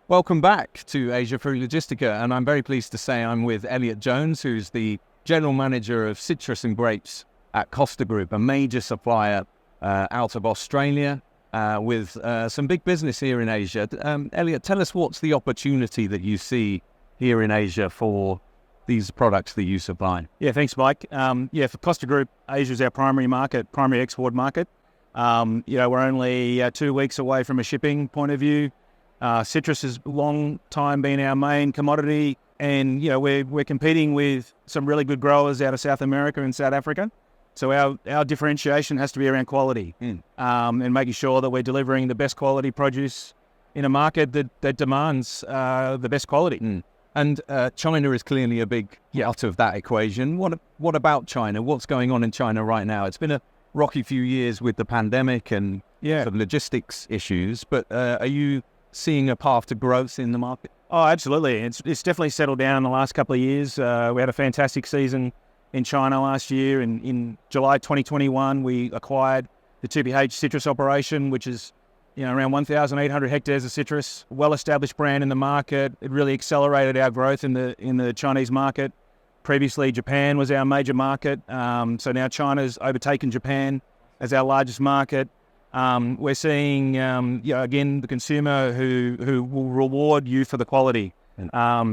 Welcome back to Asia through Logistica, and I'm very pleased to say I'm with Elliot Jones, who's the General Manager of Citrus and Grapes at Costa Group, a major supplier out of Australia with some big business here in Asia. Elliot, tell us what's the opportunity that you see here in Asia for these products that you supply? Yeah, thanks, Mike. For Costa Group, Asia is our primary market, primary export market. We're only 2 weeks away from a shipping point of view. Citrus has long time been our main commodity, and we're competing with some really good growers out of South America and South Africa. So our differentiation has to be around quality, and making sure that we're delivering the best quality produce in a market that demands the best quality. And China is clearly a big part of that equation. What about China? What's going on in China right now? It's been a rocky few years with the pandemic and some logistics issues, but are you seeing a path to growth in the market? Oh, absolutely. It's definitely settled down in the last couple of years. We had a fantastic season in China last year. In July 2021, we acquired the 2PH citrus operation, which is around 1,800 hectares of citrus, well-established brand in the market. It really accelerated our growth in the Chinese market. Previously, Japan was our major market. So now China's overtaken Japan as our largest market. We're seeing, again, the consumer who will reward you for the quality.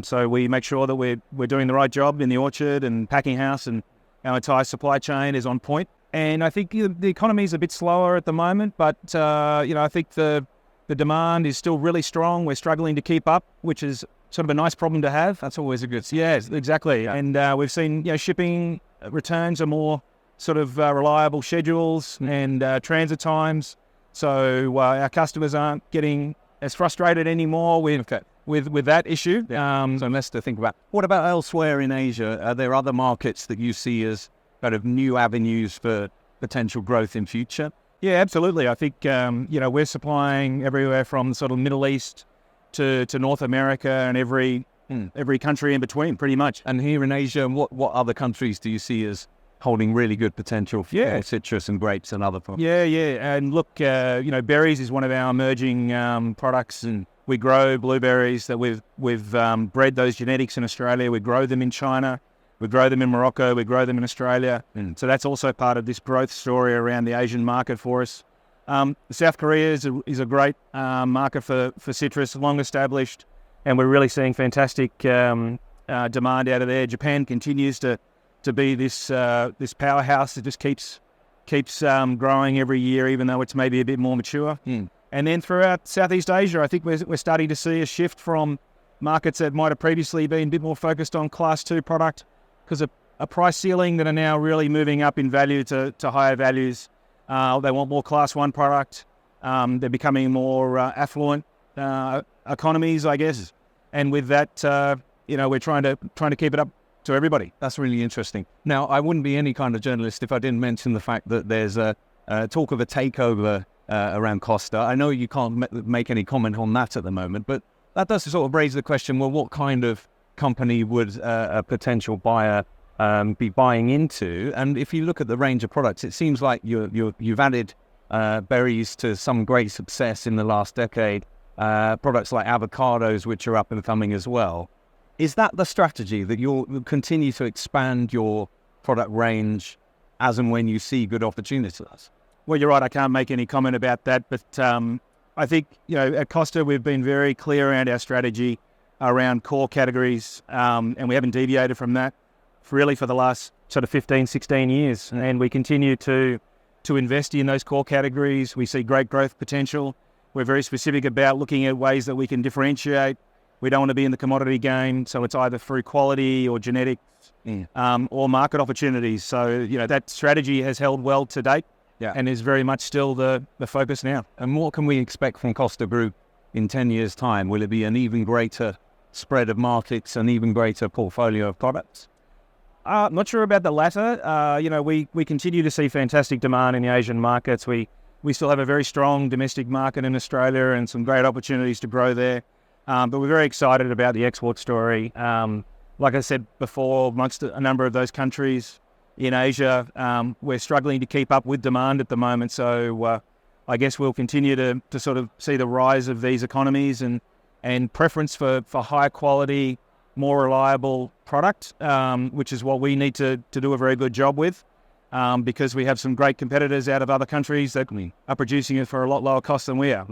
So we make sure that we're doing the right job in the orchard and packing house, and our entire supply chain is on point. And I think the economy is a bit slower at the moment, but I think the demand is still really strong. We're struggling to keep up, which is sort of a nice problem to have. That's always a good sign. Yes, exactly. And we've seen shipping returns are more sort of reliable schedules and transit times. So our customers aren't getting as frustrated anymore with that issue. So less to think about. What about elsewhere in Asia? Are there other markets that you see as kind of new avenues for potential growth in future? Yeah, absolutely. I think we're supplying everywhere from sort of Middle East to North America and every country in between, pretty much. And here in Asia, what other countries do you see as holding really good potential for citrus and grapes and other products? Yeah. And look, berries is one of our emerging products, and we grow blueberries that we've bred those genetics in Australia. We grow them in China. We grow them in Morocco. We grow them in Australia. So that's also part of this growth story around the Asian market for us. South Korea is a great market for citrus, long established, and we're really seeing fantastic demand out of there. Japan continues to be this powerhouse that just keeps growing every year, even though it's maybe a bit more mature. And then throughout Southeast Asia, I think we're starting to see a shift from markets that might have previously been a bit more focused on Class 2 product, because a price ceiling that are now really moving up in value to higher values. They want more Class 1 product. They're becoming more affluent economies, I guess. And with that, we're trying to keep it up to everybody. That's really interesting. Now, I wouldn't be any kind of journalist if I didn't mention the fact that there's a talk of a takeover around Costa. I know you can't make any comment on that at the moment, but that does sort of raise the question, well, what kind of company would a potential buyer be buying into? And if you look at the range of products, it seems like you've added berries to some great success in the last decade, products like avocados, which are up and coming as well. Is that the strategy, that you'll continue to expand your product range as and when you see good opportunities? Well, you're right. I can't make any comment about that. But I think, at Costa, we've been very clear around our strategy around core categories, and we haven't deviated from that really for the last sort of 15, 16 years. And we continue to invest in those core categories. We see great growth potential. We're very specific about looking at ways that we can differentiate. We don't want to be in the commodity game, so it's either through quality or genetics or market opportunities. So, that strategy has held well to date and is very much still the focus now. And what can we expect from Costa Group in 10 years' time? Will it be an even greater spread of markets, an even greater portfolio of products? I'm not sure about the latter. We continue to see fantastic demand in the Asian markets. We still have a very strong domestic market in Australia and some great opportunities to grow there. But we're very excited about the export story. Like I said before, amongst a number of those countries in Asia, we're struggling to keep up with demand at the moment. So I guess we'll continue to sort of see the rise of these economies and and preference for high quality, more reliable product, which is what we need to do a very good job with, because we have some great competitors out of other countries that are producing it for a lot lower cost than we are.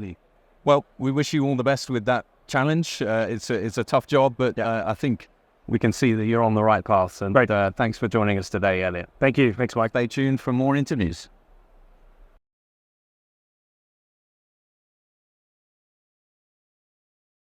Well, we wish you all the best with that challenge. It's a tough job, but I think we can see that you're on the right path. And thanks for joining us today, Elliot. Thank you. Thanks, Mike. Stay tuned for more interviews.